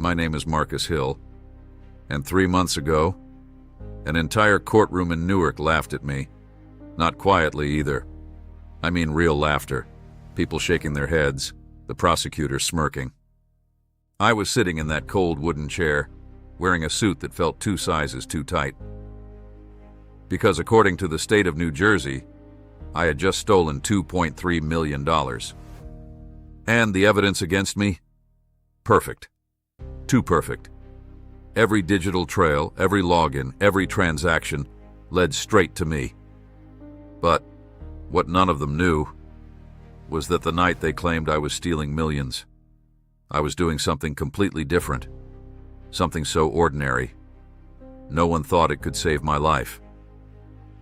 My name is Marcus Hill, and 3 months ago, an entire courtroom in Newark laughed at me. Not quietly either. I mean real laughter. People shaking their heads, the prosecutor smirking. I was sitting in that cold wooden chair, wearing a suit that felt 2 sizes too tight. Because according to the state of New Jersey, I had just stolen $2.3 million. And the evidence against me? Perfect. Too perfect. Every digital trail, every login, every transaction led straight to me. But what none of them knew was that the night they claimed I was stealing millions, I was doing something completely different, something so ordinary, no one thought it could save my life.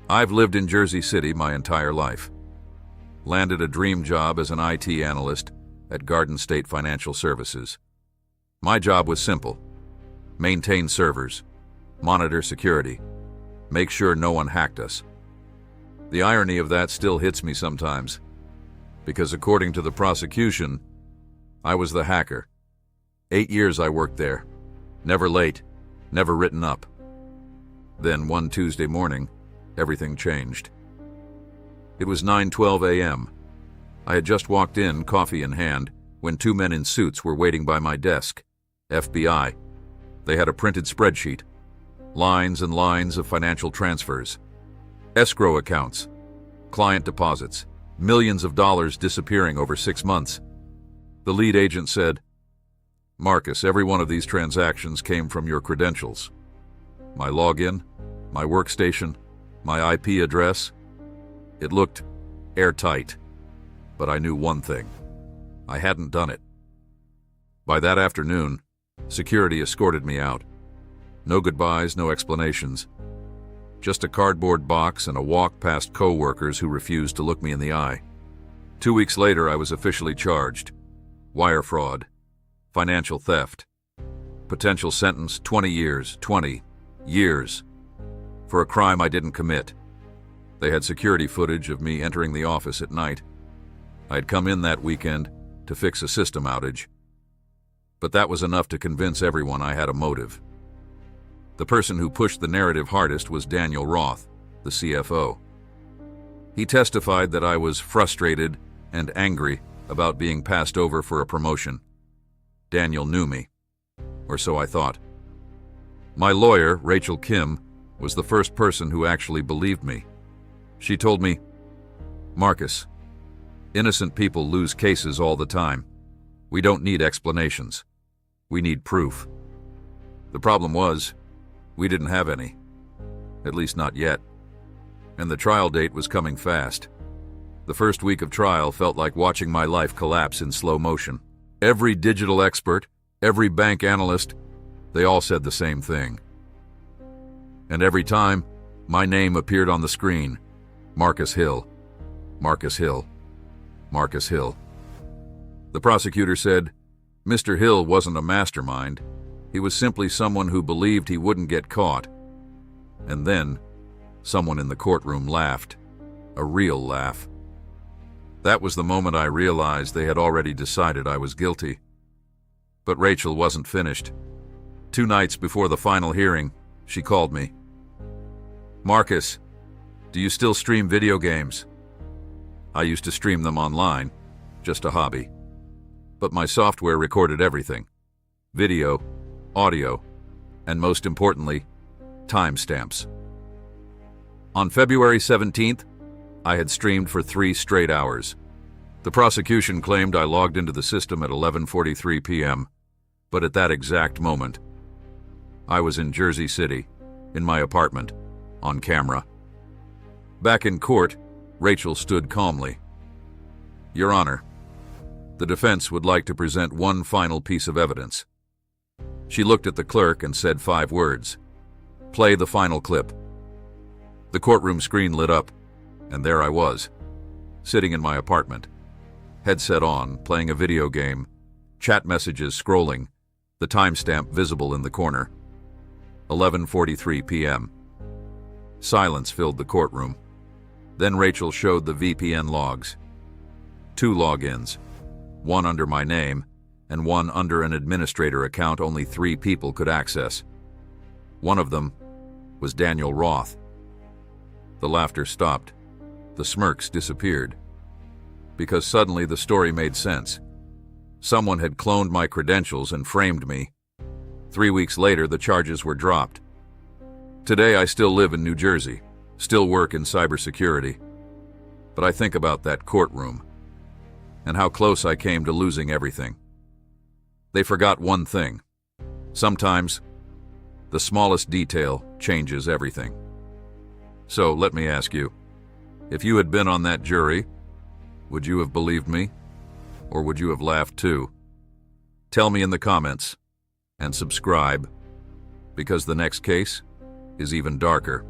I've lived in Jersey City my entire life. Landed a dream job as an IT analyst at Garden State Financial Services. My job was simple: maintain servers, monitor security, make sure no one hacked us. The irony of that still hits me sometimes, because according to the prosecution, I was the hacker. 8 years I worked there, never late, never written up. Then one Tuesday morning, everything changed. It was 9:12 a.m. I had just walked in, coffee in hand, when 2 men in suits were waiting by my desk. FBI. They had a printed spreadsheet, lines and lines of financial transfers, escrow accounts, client deposits, millions of dollars disappearing over 6 months. The lead agent said, "Marcus, every one of these transactions came from your credentials. My login, my workstation, my IP address. It looked airtight, but I knew one thing: I hadn't done it." By that afternoon, security escorted me out. No goodbyes, no explanations. Just a cardboard box and a walk past co-workers who refused to look me in the eye. 2 weeks later, I was officially charged. Wire fraud, financial theft. Potential sentence 20 years, 20 years, for a crime I didn't commit. They had security footage of me entering the office at night. I'd come in that weekend to fix a system outage. But that was enough to convince everyone I had a motive. The person who pushed the narrative hardest was Daniel Roth, the CFO. He testified that I was frustrated and angry about being passed over for a promotion. Daniel knew me, or so I thought. My lawyer, Rachel Kim, was the first person who actually believed me. She told me, "Marcus, innocent people lose cases all the time. We don't need explanations. We need proof." The problem was, we didn't have any. At least not yet. And the trial date was coming fast. The first week of trial felt like watching my life collapse in slow motion. Every digital expert, every bank analyst, they all said the same thing. And every time, my name appeared on the screen: Marcus Hill, Marcus Hill, Marcus Hill. The prosecutor said, Mr. Hill wasn't a mastermind. He was simply someone who believed he wouldn't get caught. And then, someone in the courtroom laughed. A real laugh. That was the moment I realized they had already decided I was guilty. But Rachel wasn't finished. 2 nights before the final hearing, she called me. "Marcus, do you still stream video games?" I used to stream them online, just a hobby. But my software recorded everything: video, audio, and most importantly, timestamps. On February 17th, I had streamed for 3 straight hours. The prosecution claimed I logged into the system at 11:43 p.m., but at that exact moment, I was in Jersey City, in my apartment, on camera. Back in court, Rachel stood calmly. "Your Honor, the defense would like to present one final piece of evidence." She looked at the clerk and said 5 words: "Play the final clip." The courtroom screen lit up, and there I was, sitting in my apartment, headset on, playing a video game, chat messages scrolling, the timestamp visible in the corner. 11:43 p.m. Silence filled the courtroom. Then Rachel showed the VPN logs. 2 logins, one under my name and one under an administrator account only 3 people could access. One of them was Daniel Roth. The laughter stopped. The smirks disappeared. Because suddenly the story made sense. Someone had cloned my credentials and framed me. 3 weeks later, the charges were dropped. Today, I still live in New Jersey, still work in cybersecurity. But I think about that courtroom and how close I came to losing everything. They forgot one thing. Sometimes, the smallest detail changes everything. So let me ask you, if you had been on that jury, would you have believed me? Or would you have laughed too? Tell me in the comments, and subscribe, because the next case is even darker.